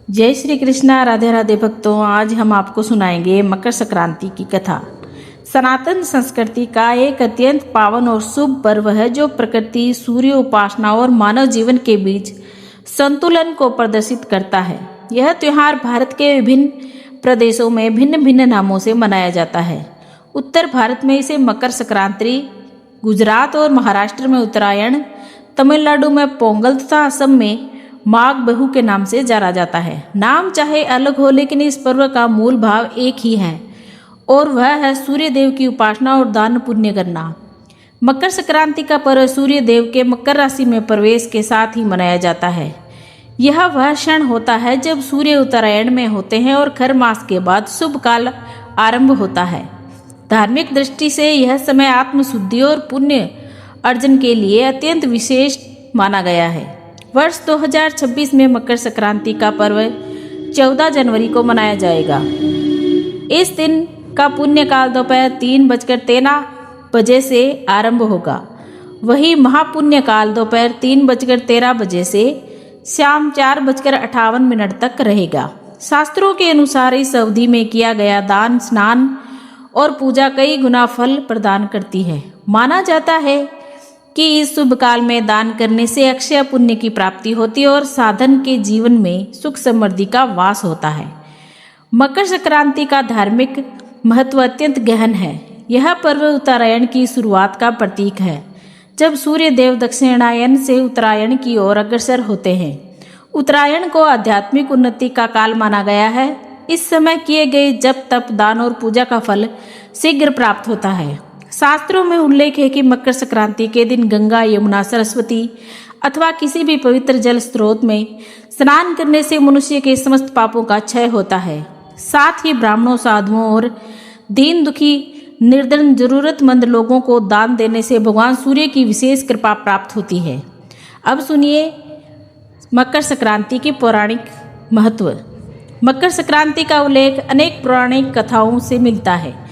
जय श्री कृष्णा। राधे राधे भक्तों, आज हम आपको सुनाएंगे मकर संक्रांति की कथा। सनातन संस्कृति का एक अत्यंत पावन और शुभ पर्व है जो प्रकृति, सूर्य उपासना और मानव जीवन के बीच संतुलन को प्रदर्शित करता है। यह त्योहार भारत के विभिन्न प्रदेशों में भिन्न भिन्न नामों से मनाया जाता है। उत्तर भारत में इसे मकर संक्रांति, गुजरात और महाराष्ट्र में उत्तरायण, तमिलनाडु में पोंगल तथा असम में माघ बहु के नाम से जाना जाता है। नाम चाहे अलग हो, लेकिन इस पर्व का मूल भाव एक ही है और वह है सूर्य देव की उपासना और दान पुण्य करना। मकर संक्रांति का पर्व सूर्य देव के मकर राशि में प्रवेश के साथ ही मनाया जाता है। यह वह क्षण होता है जब सूर्य उत्तरायण में होते हैं और खर मास के बाद शुभ काल आरंभ होता है। धार्मिक दृष्टि से यह समय आत्मशुद्धि और पुण्य अर्जन के लिए अत्यंत विशेष माना गया है। वर्ष 2026 में मकर संक्रांति का पर्व 14 जनवरी को मनाया जाएगा। इस दिन का पुण्य काल दोपहर 3:13 से आरंभ होगा। वही महापुण्य काल दोपहर 3:13 से शाम 4:58 तक रहेगा। शास्त्रों के अनुसार इस अवधि में किया गया दान, स्नान और पूजा कई गुना फल प्रदान करती है। माना जाता है कि इस शुभ काल में दान करने से अक्षय पुण्य की प्राप्ति होती है और साधन के जीवन में सुख समृद्धि का वास होता है। मकर संक्रांति का धार्मिक महत्व अत्यंत गहन है। यह पर्व उत्तरायण की शुरुआत का प्रतीक है, जब सूर्य देव दक्षिणायन से उत्तरायण की ओर अग्रसर होते हैं। उत्तरायण को आध्यात्मिक उन्नति का काल माना गया है। इस समय किए गए जप, तप, दान और पूजा का फल शीघ्र प्राप्त होता है। शास्त्रों में उल्लेख है कि मकर संक्रांति के दिन गंगा, यमुना, सरस्वती अथवा किसी भी पवित्र जल स्रोत में स्नान करने से मनुष्य के समस्त पापों का क्षय होता है। साथ ही ब्राह्मणों, साधुओं और दीन दुखी, निर्धन, जरूरतमंद लोगों को दान देने से भगवान सूर्य की विशेष कृपा प्राप्त होती है। अब सुनिए मकर संक्रांति के पौराणिक महत्व। मकर संक्रांति का उल्लेख अनेक पौराणिक कथाओं से मिलता है।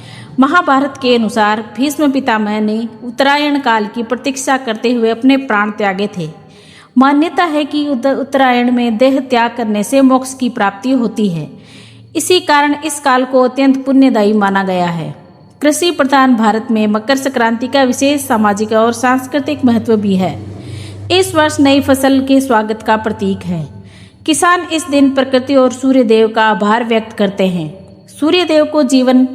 महाभारत के अनुसार भीष्म पितामह ने उत्तरायण काल की प्रतीक्षा करते हुए अपने प्राण त्यागे थे। मान्यता है कि उत्तरायण में देह त्याग करने से मोक्ष की प्राप्ति होती है। इसी कारण इस काल को अत्यंत पुण्यदायी माना गया है। कृषि प्रधान भारत में मकर संक्रांति का विशेष सामाजिक और सांस्कृतिक महत्व भी है। इस वर्ष नई फसल के स्वागत का प्रतीक है। किसान इस दिन प्रकृति और सूर्य देव का आभार व्यक्त करते हैं। सूर्य देव को जीवन,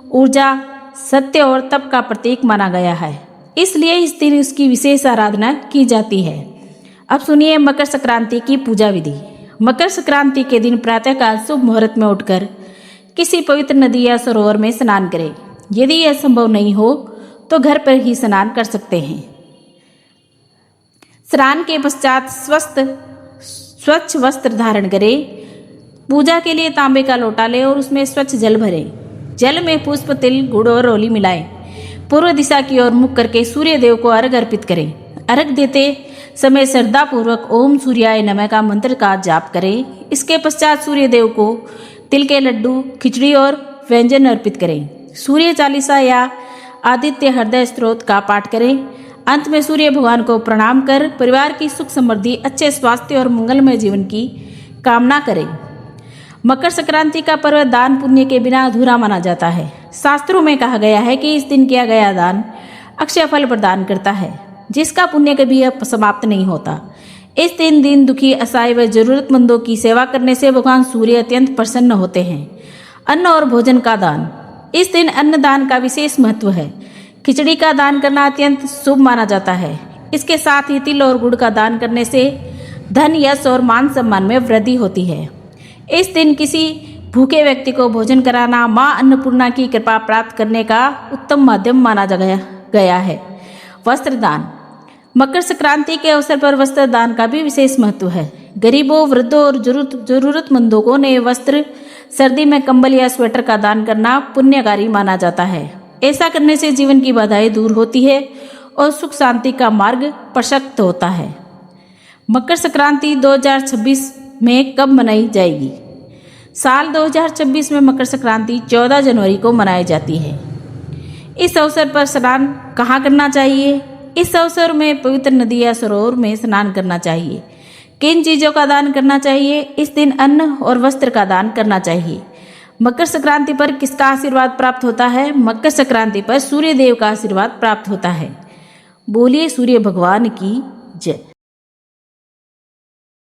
ऊर्जा, सत्य और तप का प्रतीक माना गया है, इसलिए इस दिन उसकी विशेष आराधना की जाती है। अब सुनिए मकर संक्रांति की पूजा विधि। मकर संक्रांति के दिन प्रातःकाल शुभ मुहूर्त में उठकर किसी पवित्र नदी या सरोवर में स्नान करें। यदि यह संभव नहीं हो तो घर पर ही स्नान कर सकते हैं। स्नान के पश्चात स्वच्छ वस्त्र धारण करें। पूजा के लिए तांबे का लोटा लें और उसमें स्वच्छ जल भरें। जल में पुष्प, तिल, गुड़ और रोली मिलाएं। पूर्व दिशा की ओर मुख करके सूर्य देव को अर्घ अर्पित करें। अर्घ देते समय श्रद्धा पूर्वक ओम सूर्याय नमः का मंत्र का जाप करें। इसके पश्चात सूर्य देव को तिल के लड्डू, खिचड़ी और व्यंजन अर्पित करें। सूर्य चालीसा या आदित्य हृदय स्तोत्र का पाठ करें। अंत में सूर्य भगवान को प्रणाम कर परिवार की सुख समृद्धि, अच्छे स्वास्थ्य और मंगलमय जीवन की कामना करें। मकर संक्रांति का पर्व दान पुण्य के बिना अधूरा माना जाता है। शास्त्रों में कहा गया है कि इस दिन किया गया दान अक्षय फल प्रदान करता है, जिसका पुण्य कभी समाप्त नहीं होता। इस दिन दीन दुखी, असहाय व जरूरतमंदों की सेवा करने से भगवान सूर्य अत्यंत प्रसन्न होते हैं। अन्न और भोजन का दान। इस दिन अन्न दान का विशेष महत्व है। खिचड़ी का दान करना अत्यंत शुभ माना जाता है। इसके साथ ही तिल और गुड़ का दान करने से धन, यश और मान सम्मान में वृद्धि होती है। इस दिन किसी भूखे व्यक्ति को भोजन कराना माँ अन्नपूर्णा की कृपा प्राप्त करने का उत्तम माध्यम माना गया है। वस्त्र दान। मकर संक्रांति के अवसर पर वस्त्र दान का भी विशेष महत्व है। गरीबों, वृद्धों और जरूरतमंदों को नए वस्त्र, सर्दी में कंबल या स्वेटर का दान करना पुण्यकारी माना जाता है। ऐसा करने से जीवन की बाधाएं दूर होती है और सुख शांति का मार्ग प्रशस्त होता है। मकर संक्रांति 2026 में कब मनाई जाएगी? साल 2026 में मकर संक्रांति 14 जनवरी को मनाई जाती है। इस अवसर पर स्नान कहाँ करना चाहिए? इस अवसर में पवित्र नदी या सरोवर में स्नान करना चाहिए। किन चीज़ों का दान करना चाहिए? इस दिन अन्न और वस्त्र का दान करना चाहिए। मकर संक्रांति पर किसका आशीर्वाद प्राप्त होता है? मकर संक्रांति पर सूर्य देव का आशीर्वाद प्राप्त होता है। बोलिए सूर्य भगवान की जय।